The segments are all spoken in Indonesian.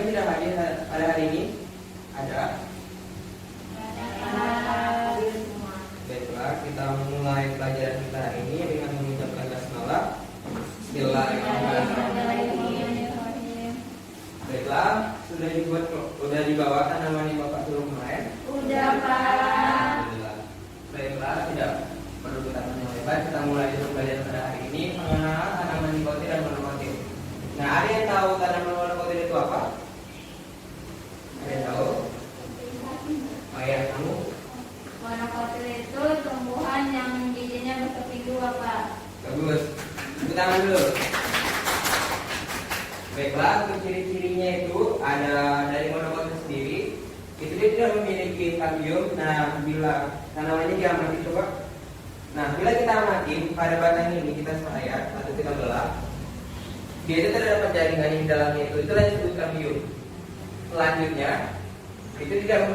yang tidak hadir pada hari ini? Ada? Baiklah, kita mulai pelajaran kita hari ini dengan mengucapkan basmalah. Bismillahirrahmanirrahim. Baiklah, sudah dibawa tanaman yang Bapak suruh kemarin? Udah, Pak. Baiklah, tidak perlu kita panjang lebar. Kita mulai dulu pelajaran pada hari ini mengenal tanaman nikotin dan monokotil. Nah, ada yang tahu tanaman monokotil itu apa? Ada yang tahu? Oh ya, kamu? Monokotil itu tumbuhan yang bijinya bertepi dua, Pak. Bagus. Tepuk tangan dulu. Baiklah, untuk ciri-cirinya itu ada dari monokotil sendiri. Itu dia tidak memiliki kambium. Nah, bila tanamannya diamati coba. Nah, bila kita amati pada batang ini kita serayat atau kita belah, dia itu terdapat jaringan di dalamnya itu. Itulah yang disebut kambium. Selanjutnya, itu tidak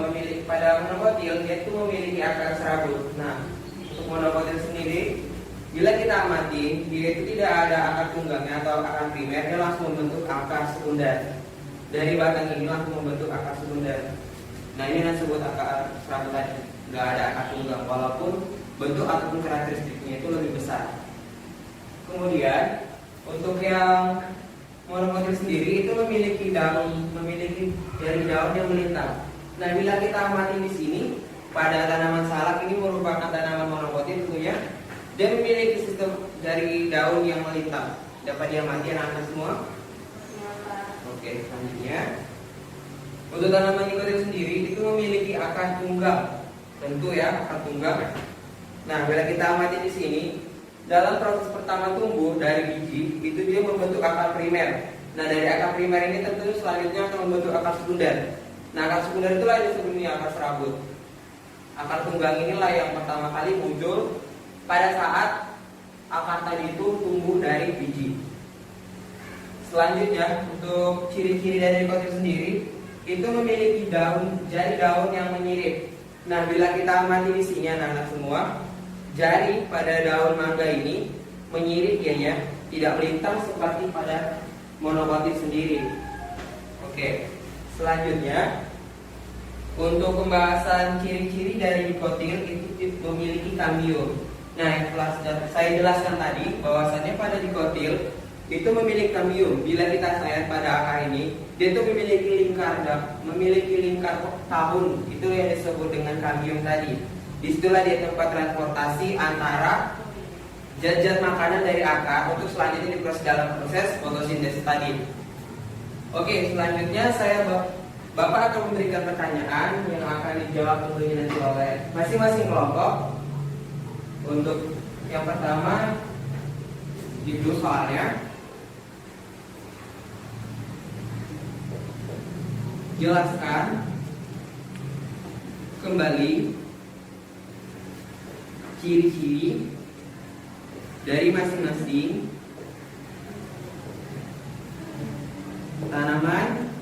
memiliki pada monokotil, dia itu memiliki akar serabut. Nah, untuk monokotil sendiri, bila kita amati, dia itu tidak ada akar tunggangnya atau akar primer, dia langsung membentuk akar sekunder. Dari batang ini langsung membentuk akar sekunder. Nah, ini yang disebut akar serabut tadi. Nggak ada akar tunggang, walaupun bentuk ataupun karakteristiknya itu lebih besar. Kemudian, untuk yang monokotil sendiri itu memiliki jari daun yang melintang. Nah, bila kita amati di sini pada tanaman salak ini merupakan tanaman monokotil tentunya, dia memiliki sistem jari daun yang melintang. Dapat diamati anak-anak semua? Oke, selanjutnya untuk tanaman nikotin sendiri itu memiliki akar tunggang, tentu ya akar tunggang. Nah, bila kita amati di sini, dalam proses pertama tumbuh dari biji itu dia membentuk akar primer. Nah, dari akar primer ini tentu selanjutnya akan membentuk akar sekunder. Nah, akar sekunder itulah yang disebutnya akar serabut. Akar tunggang inilah yang pertama kali muncul pada saat akar tadi itu tumbuh dari biji. Selanjutnya, untuk ciri-ciri dari nikotin sendiri itu memiliki jari daun yang menyirip. Nah, bila kita amati di sini anak-anak semua, jari pada daun mangga ini menyirip ya, tidak melintang seperti pada monokotil sendiri. Oke, selanjutnya untuk pembahasan ciri-ciri dari nikotil itu memiliki kambium. Nah, yang telah saya jelaskan tadi bahwasannya pada nikotil itu memiliki kambium. Bila kita lihat pada akar ini, dia itu memiliki lingkar tahun. Itu yang disebut dengan kambium tadi. Disitulah dia tempat transportasi antara zat-zat makanan dari akar untuk selanjutnya diproses dalam proses fotosintesis tadi. Oke, selanjutnya Bapak akan memberikan pertanyaan yang akan dijawab tentunya nanti oleh masing-masing kelompok. Untuk yang pertama, judul soalnya. Jelaskan kembali ciri-ciri dari masing-masing tanaman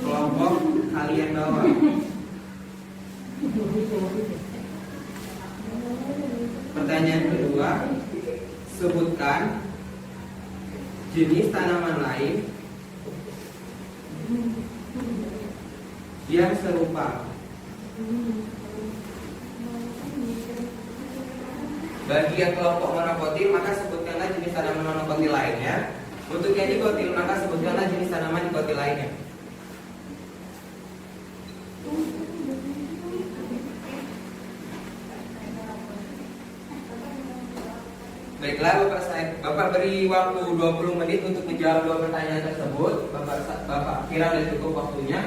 kelompok kalian bawa. Pertanyaan kedua, sebutkan jenis tanaman lain yang serupa. Bagi yang kelompok monokotil, maka sebutkanlah jenis tanaman monokotil lainnya. Untuk yang dikotil, maka sebutkanlah jenis tanaman dikotil lainnya. Baiklah, Bapak beri waktu 20 menit untuk menjawab dua pertanyaan tersebut. Bapak kira sudah cukup waktunya.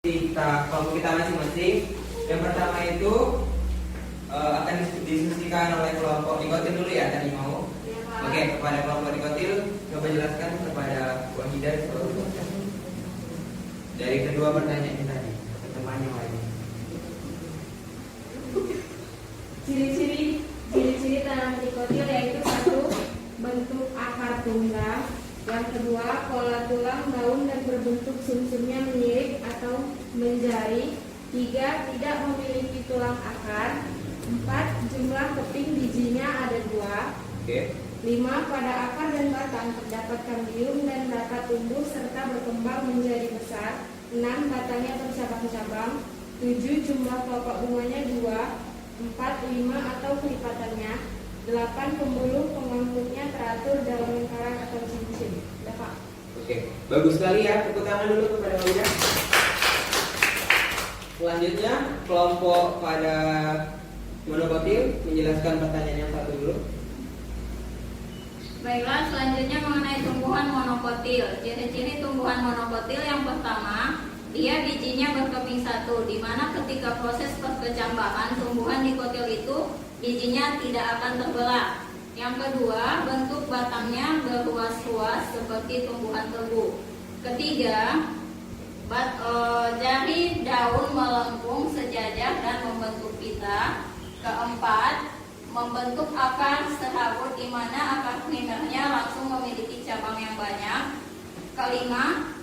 Kelompok kita masing-masing. Yang pertama itu akan diskusikan oleh kelompok nikotil dulu ya tadi mau. Oke, kepada kelompok nikotil coba jelaskan kepada Bu Ahida dari kedua pertanyaan ini tadi ke teman yang lain. Ciri-ciri tanaman nikotil yaitu satu, bentuk akar tunggang. Yang kedua, pola tulang daun dan berbentuk sumsumnya menyirip atau menjari. Tiga, tidak memiliki tulang akar. 4. Jumlah keping bijinya ada 2. Oke. 5. Pada akar dan batang terdapat kambium dan dapat tumbuh serta berkembang menjadi besar. 6. Batangnya bercabang-cabang. 7. Jumlah kelopak bunganya 2, 4, 5 atau kelipatannya. 8. Pembuluh pengangkutnya teratur dalam lingkaran atau cincin. Udah, Pak. Oke, bagus sekali ya. Tepuk tangan dulu kepada Wida. Selanjutnya kelompok pada monokotil menjelaskan pertanyaan yang satu dulu. Baiklah, selanjutnya mengenai tumbuhan monokotil. Ciri-ciri tumbuhan monokotil yang pertama, dia bijinya berkeping satu, di mana ketika proses perkecambahan tumbuhan dikotil itu bijinya tidak akan terbelah. Yang kedua, bentuk batangnya berruas-ruas seperti tumbuhan tebu. Ketiga, jari daun melengkung sejajar dan membentuk pita. Keempat, membentuk akar serabut di mana akar primernya langsung memiliki cabang yang banyak. Kelima,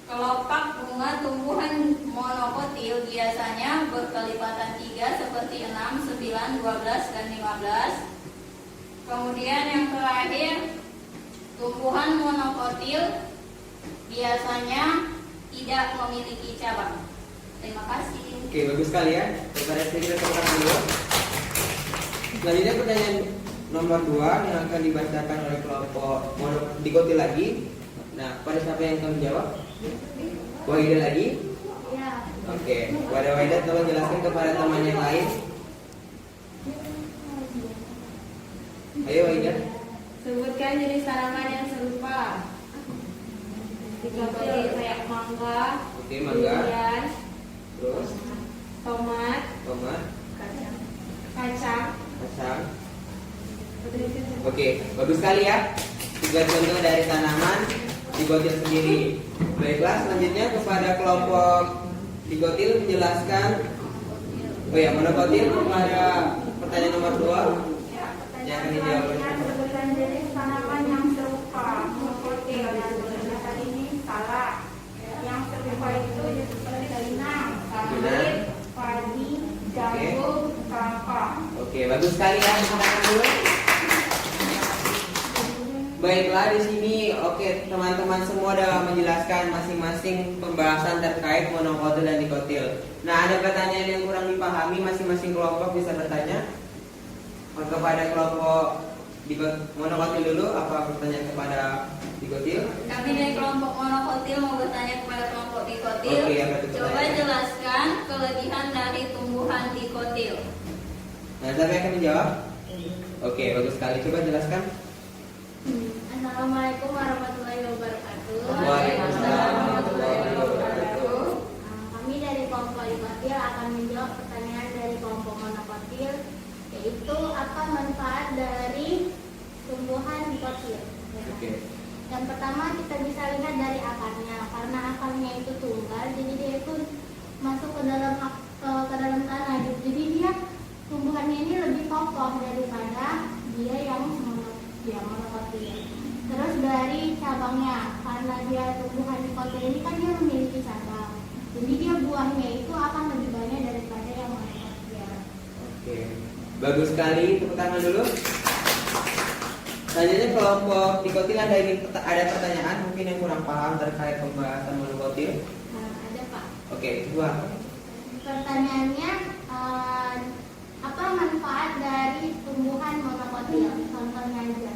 kelopak bunga tumbuhan monokotil biasanya berkelipatan 3 seperti 6, 9, 12, dan 15. Kemudian yang terakhir, tumbuhan monokotil biasanya tidak memiliki cabang. Terima kasih. Oke, bagus sekali ya. Kepada saya kita tepuk tangan dulu. Selanjutnya pertanyaan nomor 2 yang akan dibacakan oleh kelompok monokotil lagi. Nah, pada siapa yang akan menjawab? Wahida lagi? Ya. Oke, kepada Wahida tolong jelaskan kepada teman yang lain. Ayo Wahida. Sebutkan jenis tanaman yang serupa. Dikotil kayak mangga, Oke, mangga. durian, Terus tomat, tomat, kacang. kacang. Oke, bagus sekali ya. 3 contoh dari tanaman digotil sendiri. Baiklah, selanjutnya kepada kelompok digotil menjelaskan. Oh ya, monokotil kepada pertanyaan nomor 2 yang akan dijawab oleh Sebutkan jenis tanaman yang serupa. Monokotil yang sebenarnya ini salah. Yang serupa itu seperti inang, sawit, padi, jagung, kelapa. Oke, bagus sekali ya. Tepuk tangan dulu. Baiklah, di sini oke, teman-teman semua sudah menjelaskan masing-masing pembahasan terkait monokotil dan dikotil. Nah, ada pertanyaan yang kurang dipahami, masing-masing kelompok bisa bertanya. Kepada kelompok monokotil dulu, apa pertanyaan kepada dikotil? Kami dari kelompok monokotil mau bertanya kepada kelompok dikotil. Oke, apa itu Coba pertanyaan? jelaskan kelebihan dari tumbuhan dikotil. Nah, siapa yang akan menjawab? Oke, bagus sekali. Coba jelaskan. Assalamualaikum warahmatullahi wabarakatuh. Waalaikumsalam warahmatullahi wabarakatuh. Kami dari kelompok dikotil akan menjawab pertanyaan dari kelompok monokotil, yaitu apa manfaat dari tumbuhan dikotil. Oke. Yang pertama kita bisa lihat dari akarnya, karena akarnya itu tunggal, jadi dia itu masuk ke dalam tanah. Jadi dia tumbuhannya ini lebih kokoh daripada dia yang monokotil. Terus dari cabangnya, karena dia tumbuhan dikotil ini kan dia memiliki cabang, jadi dia buahnya itu akan lebih banyak daripada yang monokotil. Oke, bagus sekali. Tepuk tangan dulu. Selanjutnya kelompok dikotil ada pertanyaan mungkin yang kurang paham terkait pembahasan monokotil. Ada Pak. Oke, dua. Pertanyaannya, apa manfaat dari tumbuhan monokotil? Contohnya aja.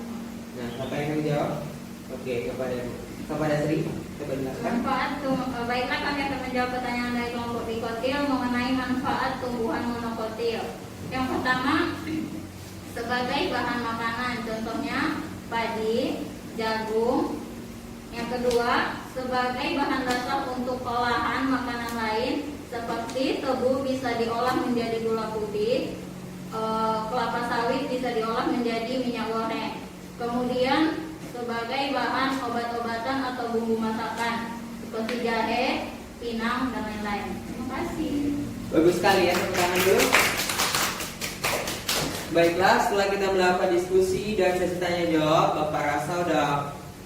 Nah, siapa yang akan menjawab? Oke, kepada Sri, coba jelaskan. Baiklah, kami akan menjawab pertanyaan dari kelompok dikotil mengenai manfaat tumbuhan monokotil. Yang pertama, sebagai bahan makanan, contohnya padi, jagung. Yang kedua, sebagai bahan dasar untuk olahan makanan lain seperti tebu bisa diolah menjadi gula putih, kelapa sawit bisa diolah menjadi minyak goreng. Kemudian sebagai bahan obat-obatan atau bumbu masakan seperti jahe, pinang, dan lain-lain. Terima kasih. Bagus sekali ya, tepuk tangan dulu. Baiklah, setelah kita melakukan diskusi dan sesi tanya jawab, Bapak rasa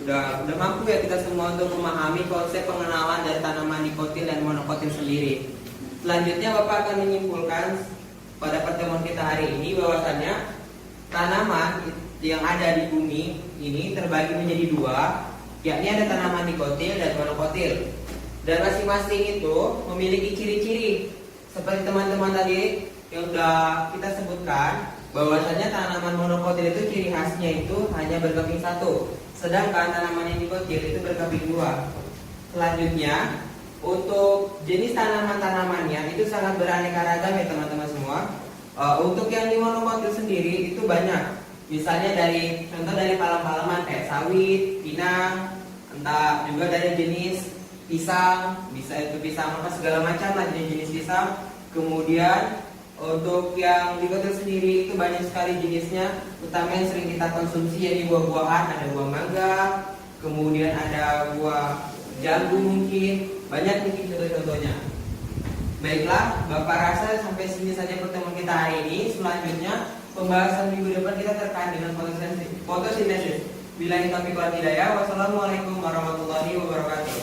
udah mampu ya kita semua untuk memahami konsep pengenalan dari tanaman dikotil dan monokotil sendiri. Selanjutnya Bapak akan menyimpulkan pada pertemuan kita hari ini bahwasannya tanaman yang ada di bumi ini terbagi menjadi dua, yakni ada tanaman dikotil dan monokotil. Dan masing-masing itu memiliki ciri-ciri seperti teman-teman tadi yang sudah kita sebutkan, bahwasanya tanaman monokotil itu ciri khasnya itu hanya berkeping satu, sedangkan tanaman yang dikotil itu berkeping dua. Selanjutnya, untuk jenis tanaman-tanamannya itu sangat beraneka ragam ya teman-teman semua. Untuk yang di monokotil sendiri itu banyak. Misalnya contoh dari palam-palaman kayak sawit, pinang, entah juga dari jenis pisang, bisa itu pisang apa segala macam lah jenis pisang. Kemudian untuk yang dikotil sendiri itu banyak sekali jenisnya, utama yang sering kita konsumsi yaitu buah-buahan, ada buah mangga, kemudian ada buah jambu mungkin, banyak mungkin contoh-contohnya. Baiklah, Bapak rasa sampai sini saja pertemuan kita hari ini. Selanjutnya pembahasan minggu depan kita terkait dengan fotosintesis. Billahi taufiq wal hidayah. Wassalamualaikum warahmatullahi wabarakatuh.